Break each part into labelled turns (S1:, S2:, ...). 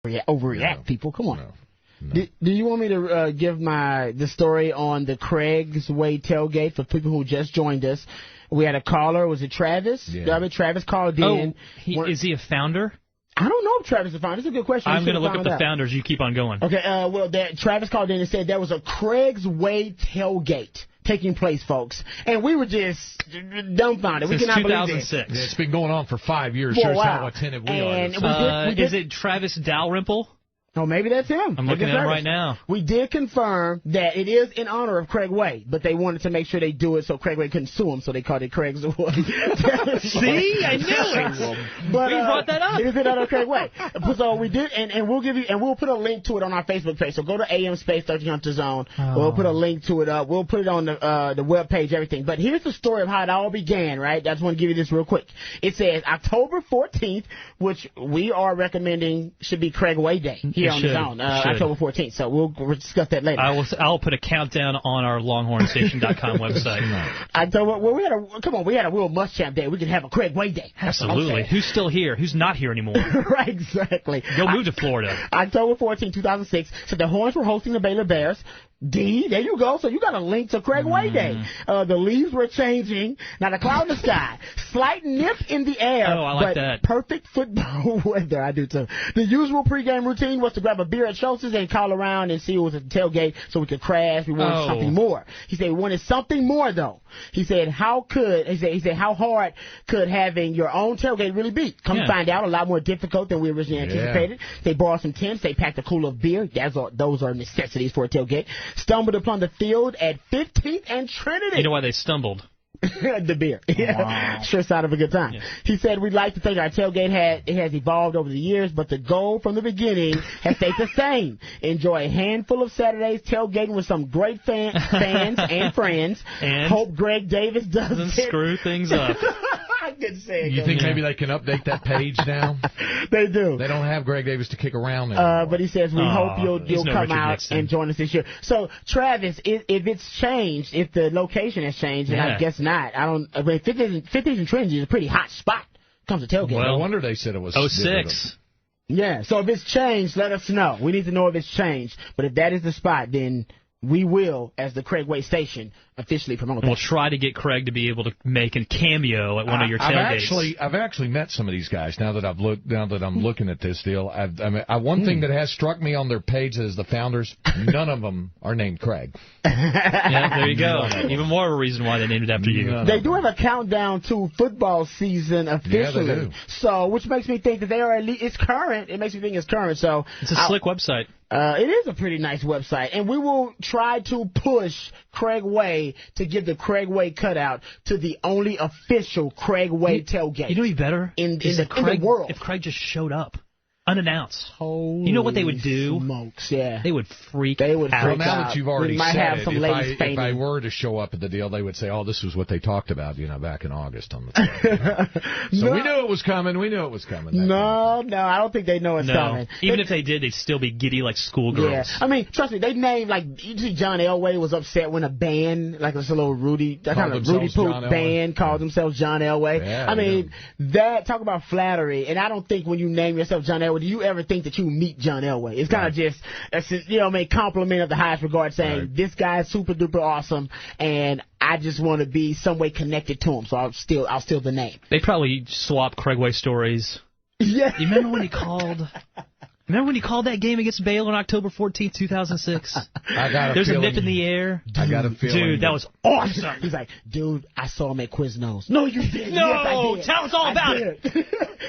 S1: overreact, people. Come on.
S2: No.
S1: Do you want me to give the story on the Craig's Way tailgate for people who just joined us? We had a caller. Was it Travis?
S2: Yeah.
S1: Travis called in.
S3: Is he a founder?
S1: I don't know if Travis is a founder. That's a good question.
S3: I'm going to look up the founders. You keep on going.
S1: Okay. Travis called in and said there was a Craig's Way tailgate taking place, folks, and we were just dumbfounded.
S3: Since
S1: we cannot
S3: 2006.
S1: believe it.
S2: Yeah, it's been going on for 5 years. Shows how attentive we are.
S3: Is it Travis Dalrymple?
S1: Oh, maybe that's him.
S3: I'm looking at him right now.
S1: We did confirm that it is in honor of Craig Way, but they wanted to make sure they do it so Craig Way couldn't sue him, so they called it Craig's Way.
S3: See? I knew it.
S1: But,
S3: we brought that up.
S1: It is in honor of Craig Way. So we did, and we'll put a link to it on our Facebook page. So go to AM Space 1300 Zone. We'll put a link to it up. We'll put it on the web page, everything. But here's the story of how it all began, right? I just want to give you this real quick. It says October 14th, which we are recommending should be Craig Way Day here on the Zone. October 14th, so we'll discuss that later.
S3: I'll put a countdown on our LonghornStation.com website.
S1: We had a Will Muschamp Day. We could have a Craig Way Day.
S3: Absolutely. Who's still here? Who's not here anymore?
S1: Right, exactly.
S3: Go move to Florida.
S1: October 14, 2006. So the Horns were hosting the Baylor Bears. There you go. So you got a link to Craig Way Day. The leaves were changing. Now the cloud in the sky. Slight nip in the air.
S3: Oh, I like that.
S1: Perfect football weather. I do too. The usual pregame routine was to grab a beer at Schultz's and call around and see who was at the tailgate so we could crash. We wanted something more. He said we wanted something more though. He said how hard could having your own tailgate really be? Come to find out, a lot more difficult than we originally anticipated. They borrowed some tents. They packed a cooler of beer. Those are necessities for a tailgate. Stumbled upon the field at 15th and Trinity.
S3: You know why they stumbled?
S1: The beer.
S3: Wow.
S1: Sure side of a good time. Yeah. He said, we'd like to think our tailgate has evolved over the years, but the goal from the beginning has stayed the same. Enjoy a handful of Saturdays tailgating with some great fans and friends.
S3: And
S1: hope Greg Davis doesn't
S3: screw things up.
S1: I could say it.
S2: You think maybe they can update that page now?
S1: They do.
S2: They don't have Greg Davis to kick around anymore.
S1: But he says, we hope you'll come out and join us this year. So, Travis, if it's changed, if the location has changed, and I guess not, I mean, 50s and Trinity is a pretty hot spot. Comes to tailgate.
S2: Well, no wonder they said it was
S3: 06.
S1: Yeah, so if it's changed, let us know. We need to know if it's changed. But if that is the spot, then we will, as the Craig Way Station, officially promote that.
S3: We'll try to get Craig to be able to make a cameo at one of your tailgates.
S2: I've actually met some of these guys now that I'm looking at this deal. One thing that has struck me on their page as the founders, none of them are named Craig.
S3: Yeah, there you go. Even more of a reason why they named it after you.
S1: They do have a countdown to football season officially.
S2: Yeah, they do.
S1: So, which makes me think that they are it's current. It makes me think it's current. So
S3: it's a slick website.
S1: It is a pretty nice website, and we will try to push Craig Way to give the Craig Way cutout to the only official Craig Way tailgate.
S3: You know, be better
S1: in the world.
S3: If Craig just showed up unannounced.
S1: Holy
S3: you know what they would do?
S1: Smokes, yeah.
S3: They would freak
S1: out. Well,
S2: now that you've already said it, if I
S1: were
S2: to show up at the deal, they would say, oh, this was what they talked about, back in August on the phone. So we knew it was coming.
S1: No, I don't think they know it's coming.
S3: Even if they did, they'd still be giddy like schoolgirls.
S1: Yeah. I mean, trust me, they named, you see John Elway was upset when a band, like this little Rudy Poop band called themselves John Elway.
S2: Yeah,
S1: I mean, talk about flattery, and I don't think when you name yourself John Elway, do you ever think that you meet John Elway? It's kind of just, compliment of the highest regard, saying this guy is super duper awesome, and I just want to be some way connected to him, so I'll steal the name.
S3: They probably swap Craig Way stories.
S1: Yeah.
S3: You remember when he called? Remember when he called that game against Baylor on October 14th, 2006? There's a nip in the air.
S2: I got a feeling.
S3: Dude, that was awesome.
S1: He's like, dude, I saw him at Quiznos. No, you didn't.
S3: No,
S1: yes, I did.
S3: tell us all about it.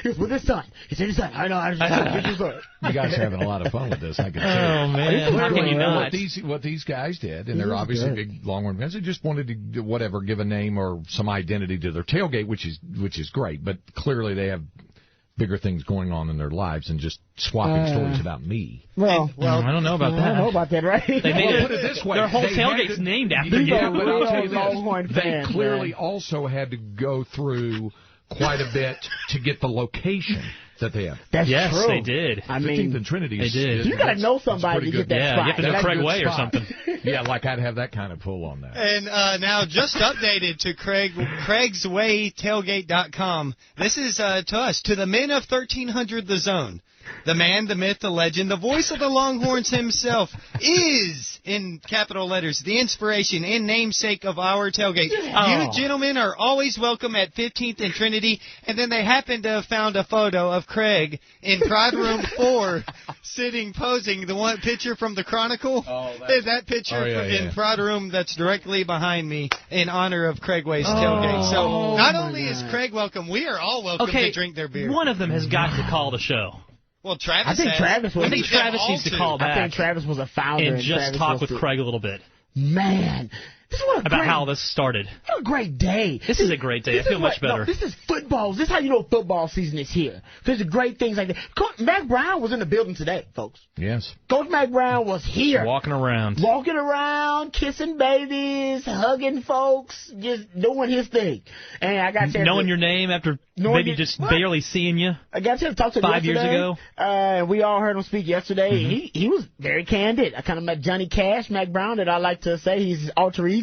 S1: He was with his son. He said his son. I know. I just
S2: You guys are having a lot of fun with this. I can see.
S3: Oh, man. How can you not?
S2: What these guys did, and they're obviously big Longhorn fans, they just wanted to give a name or some identity to their tailgate, which is great. But clearly they have bigger things going on in their lives than just swapping stories about me.
S1: Well,
S3: I don't know about that.
S1: I don't know about that, right?
S3: They
S2: put it this way.
S3: Their whole tailgate's named after you.
S2: Yeah, but I'll tell you
S1: Longhorn
S2: this. They
S1: fans,
S2: clearly also had to go through quite a bit to get the location. that they have.
S1: That's
S3: yes,
S1: true.
S3: they did.
S1: I
S2: 15th
S1: mean,
S2: and Trinity.
S3: They did.
S1: You got to know somebody to get that spot.
S3: You have to know Craig Way or something.
S2: Yeah, like I'd have that kind of pull on that.
S4: And now just updated to CraigsWayTailgate.com. This is to us, to the men of 1300 The Zone. The man, the myth, the legend, the voice of the Longhorns himself is, in capital letters, the inspiration and namesake of our tailgate. You gentlemen are always welcome at 15th and Trinity. And then they happen to have found a photo of Craig in Pride Room 4 sitting, posing. The one picture from the Chronicle is that picture in Pride Room that's directly behind me in honor of Craig Way's tailgate. So not only is Craig welcome, we are all welcome to drink their beer.
S3: One of them has got to call the show.
S4: Well, Travis
S1: I think Travis
S3: needs to call back.
S1: I think Travis was a founder.
S3: And just talk with Craig a little bit.
S1: Man.
S3: About how this started.
S1: What a great day.
S3: This is a great day. I feel much better.
S1: No, this is football. This is how you know football season is here. There's great things like that. Coach Mac Brown was in the building today, folks.
S2: Yes.
S1: Coach Mac Brown was here.
S3: Walking around,
S1: kissing babies, hugging folks, just doing his thing. And I got
S3: knowing your name after maybe just barely seeing you.
S1: I got to talk to him
S3: 5 years ago.
S1: We all heard him speak yesterday. Mm-hmm. He was very candid. I kind of met Johnny Cash, Mac Brown, that I like to say he's his alter ego.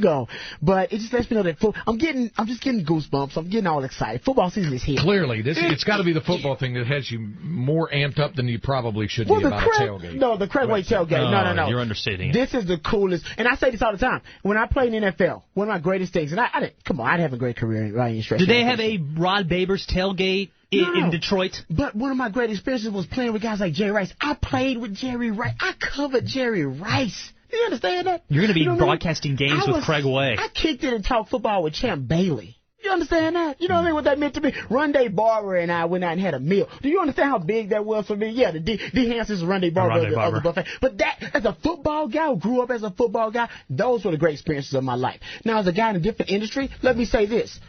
S1: But it just lets me know that I'm just getting goosebumps. I'm getting all excited. Football season is here.
S2: Clearly, it's got to be the football thing that has you more amped up than you probably should be about a tailgate.
S1: No, the Craig Way tailgate. No.
S3: You're understating it.
S1: This is the coolest. And I say this all the time. When I played in the NFL, one of my greatest things, and I didn't have a great career right in stretch.
S3: Did they have a Rod Babers tailgate in Detroit? But
S1: one of my great experiences was playing with guys like Jerry Rice. I played with Jerry Rice. I covered Jerry Rice. Do you understand that?
S3: You're going to be broadcasting games with Craig Way.
S1: I kicked in and talked football with Champ Bailey. You understand that? You know what I mean? What that meant to me? Rondé Barber and I went out and had a meal. Do you understand how big that was for me? Yeah, the D. Hanson's Rondé Barber of the buffet. But that, as a football guy who grew up as a football guy, those were the great experiences of my life. Now, as a guy in a different industry, let me say this.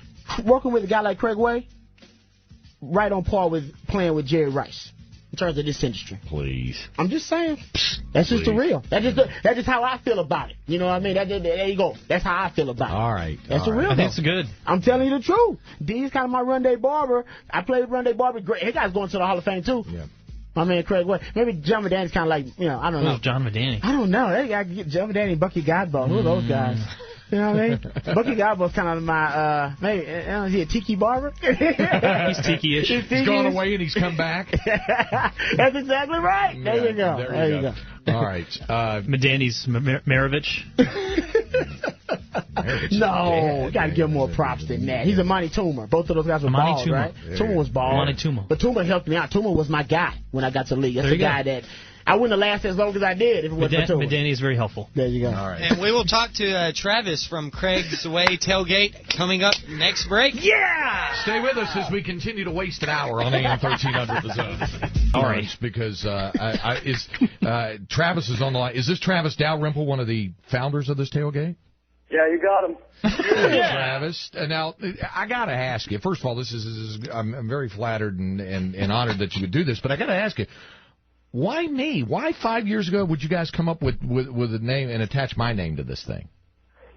S1: Working with a guy like Craig Way, right on par with playing with Jerry Rice. In terms of this industry.
S2: Please.
S1: I'm just saying. That's just the real. That's just how I feel about it. You know what I mean? There you go. That's how I feel about it.
S2: All right.
S1: That's the real.
S3: I think it's good.
S1: I'm telling you the truth. D's kind of my Rondé Barber. I played with Rondé Barber. Great. That guy's going to the Hall of Fame, too. Yeah. My man Craig Way. Maybe John Medani's kind of like, I don't know.
S3: Who's John Medani?
S1: I don't know. That guy, John Medani and Bucky Godbolt. Who are those guys? You know what I mean? Bucky Godbolt's kind of my, maybe, is he a tiki barber?
S3: He's tiki-ish.
S2: He's gone away and he's come back.
S1: That's exactly right. There you go. There you go.
S2: All right.
S3: Medani's Maravich.
S1: No, you got to give him more props than that. He's a Monty Toomer. Both of those guys were bald, right? Toomer was bald.
S3: Monty Toomer.
S1: But Toomer helped me out. Toomer was my guy when I got to the league. That's the guy that I wouldn't have lasted as long as I did if it wasn't for Toomer.
S3: Medani is very helpful.
S1: There you go.
S2: All right.
S4: And we will talk to Travis from Craig's Way Tailgate coming up next break.
S1: Yeah!
S2: Stay with us as we continue to waste an hour on AM 1300 The Zone. All right. Because Travis is on the line. Is this Travis Dalrymple, one of the founders of this tailgate?
S5: Yeah, you got him.
S2: Travis. Now, I got to ask you. First of all, I'm very flattered and honored that you would do this, but I got to ask you, why me? Why 5 years ago would you guys come up with a name and attach my name to this thing?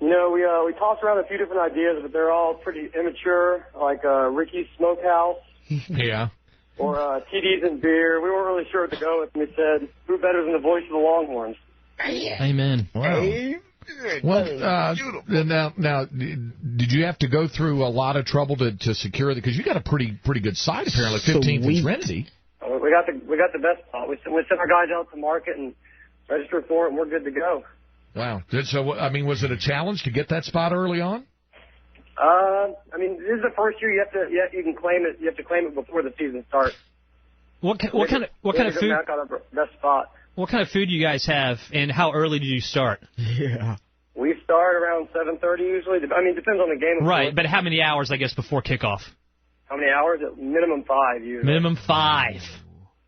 S5: You know, we tossed around a few different ideas, but they're all pretty immature, like Ricky's Smokehouse.
S2: Yeah.
S5: Or TD's and Beer. We weren't really sure what to go with, and we said, who better than the voice of the Longhorns?
S3: Amen.
S2: Wow. Well, now, did you have to go through a lot of trouble to secure it? Because you got a pretty good site, apparently, 15th and Trinity.
S5: We got the best spot. We sent our guys out to market and register for it, and we're good to go.
S2: Wow. So, I mean, was it a challenge to get that spot early on?
S5: I mean, this is the first year you can claim it. You have to claim it before the season starts.
S3: What kind of food?
S5: Got our best spot.
S3: What kind of food do you guys have, and how early do you start?
S1: Yeah.
S5: We start around 7:30 usually. I mean, it depends on the game.
S3: Right, but how many hours, I guess, before kickoff?
S5: How many hours? Minimum 5 usually.
S3: Minimum 5.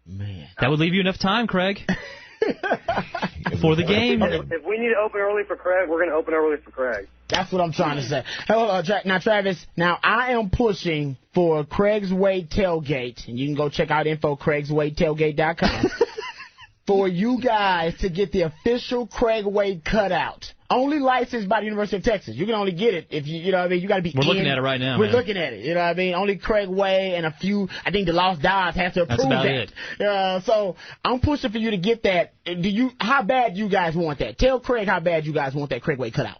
S1: Man.
S3: That would leave you enough time, Craig. For the game.
S5: If we need to open early for Craig, we're going to open early for Craig.
S1: That's what I'm trying to say. Now, Travis, I am pushing for Craig's Way Tailgate, and you can go check out info CraigsWayTailgate.com. for you guys to get the official Craig Way cutout. Only licensed by the University of Texas. You can only get it if you know what I mean. You got to be.
S3: We're looking at it right now.
S1: We're looking at it. You know what I mean. Only Craig Way and a few. I think the Lost Dodge have to approve
S3: that.
S1: That's about it. So I'm pushing for you to get that. How bad you guys want that? Tell Craig how bad you guys want that Craig Way cutout.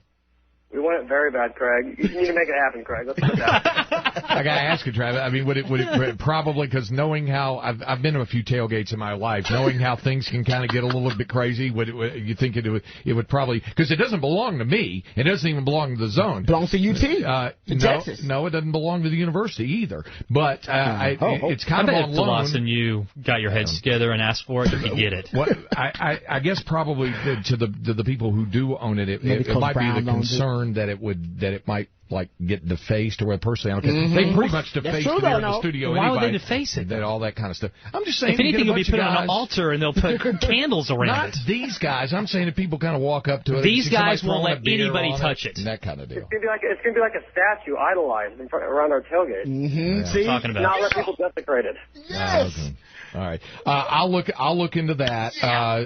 S5: We want it very bad, Craig. You need to make it happen, Craig. Let's put it out.
S2: I gotta ask you, Travis. I mean, would it probably, because knowing how I've been to a few tailgates in my life, knowing how things can kind of get a little bit crazy, would you think it would probably, because it doesn't belong to me. It doesn't even belong to the zone.
S1: It belongs to UT. Texas.
S2: No, it doesn't belong to the university either. But it's kind of on
S3: loan.
S2: loan.
S3: And you got your heads together and asked for it, you could get it.
S2: Well, I guess probably to the people who do own it, it might be the concern that it might like get defaced or personally. They pretty much defaced it in the studio.
S3: Why
S2: anyway,
S3: would they deface it?
S2: All that kind of stuff. I'm just saying.
S3: If anything, it'll be put on an altar and they'll put candles around
S2: Not
S3: it.
S2: These guys. I'm saying if people kind of walk up to it.
S3: These guys won't let anybody touch it.
S2: And that kind of deal.
S5: It's gonna be like a statue idolized around our tailgate.
S2: Yeah.
S1: See,
S3: talking about.
S5: Not let people desecrate it.
S1: Yes.
S2: Okay. All right, I'll look into that,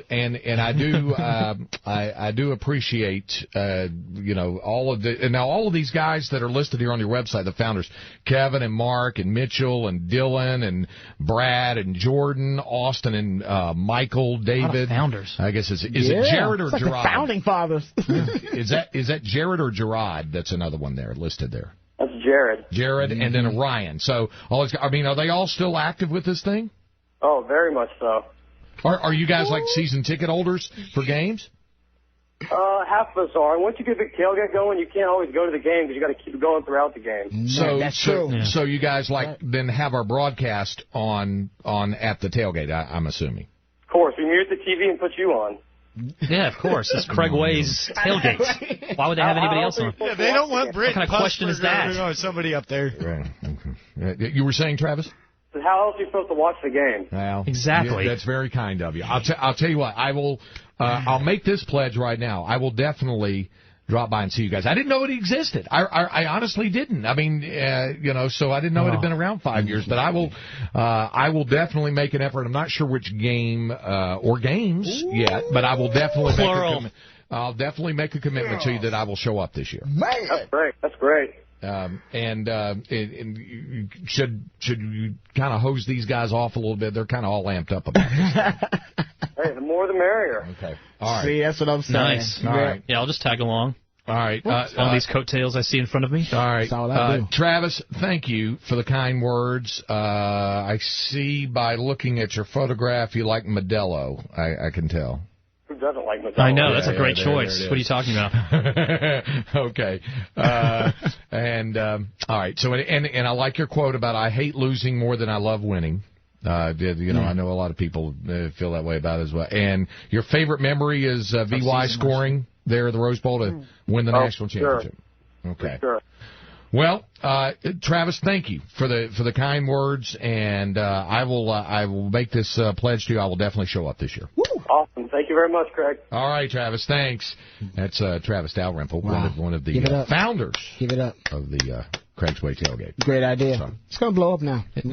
S2: and I do appreciate all of the, and now all of these guys that are listed here on your website, the founders, Kevin and Mark and Mitchell and Dylan and Brad and Jordan, Austin and Michael, David.
S3: Founders.
S2: I guess is it Jared or
S1: it's like
S2: Gerard?
S1: The founding fathers.
S2: Is that Jared or Gerard? That's another one there listed there.
S5: That's Jared.
S2: Jared and then Ryan. So are they all still active with this thing?
S5: Oh, very much so.
S2: Are you guys like season ticket holders for games?
S5: Half of us are. And once you get a big tailgate going, you can't always go to the game because you got to keep it going throughout the game.
S1: That's true.
S2: So you guys then have our broadcast on at the tailgate. I'm assuming.
S5: Of course, we mute the TV and put you on.
S3: Yeah, of course. It's Craig Way's tailgate. Why would they have anybody else on?
S4: Yeah, they don't want Britt.
S3: What kind of question is that?
S4: Oh, somebody up there.
S2: Right. Okay. You were saying, Travis?
S5: How else are you supposed to watch the game?
S2: Well,
S3: exactly.
S2: That's very kind of you. I'll tell you what. I will. I'll make this pledge right now. I will definitely drop by and see you guys. I didn't know it existed. I honestly didn't. I mean, so I didn't know it had been around 5 years. But I will definitely make an effort. I'm not sure which game or games yet, but I will definitely I'll definitely make a commitment to you that I will show up this year.
S1: Man.
S5: That's great.
S2: And should you kind of hose these guys off a little bit? They're kind of all amped up about this.
S5: Hey, the more the merrier.
S2: Okay. All right.
S1: See, that's what I'm saying.
S3: Nice.
S2: All right.
S3: Yeah, I'll just tag along.
S2: All right.
S3: On these coattails I see in front of me.
S2: All right.
S1: That's all I do.
S2: Travis, thank you for the kind words. I see by looking at your photograph you like Modelo. I can tell.
S5: Who doesn't like Modelo?
S3: I know, that's a great choice. What are you talking about?
S2: Okay. All right. So, and I like your quote about I hate losing more than I love winning. I know a lot of people feel that way about it as well. And your favorite memory is VY scoring there at the Rose Bowl to win the national championship. Okay.
S5: Sure.
S2: Well, Travis, thank you for the kind words, and I will make this pledge to you. I will definitely show up this year.
S5: Awesome. Thank you very much, Craig.
S2: All right, Travis. Thanks. That's Travis Dalrymple, one of the founders
S1: Give it up.
S2: of the Craig's Way Tailgate.
S1: Great idea. It's going to blow up now.
S3: Yeah.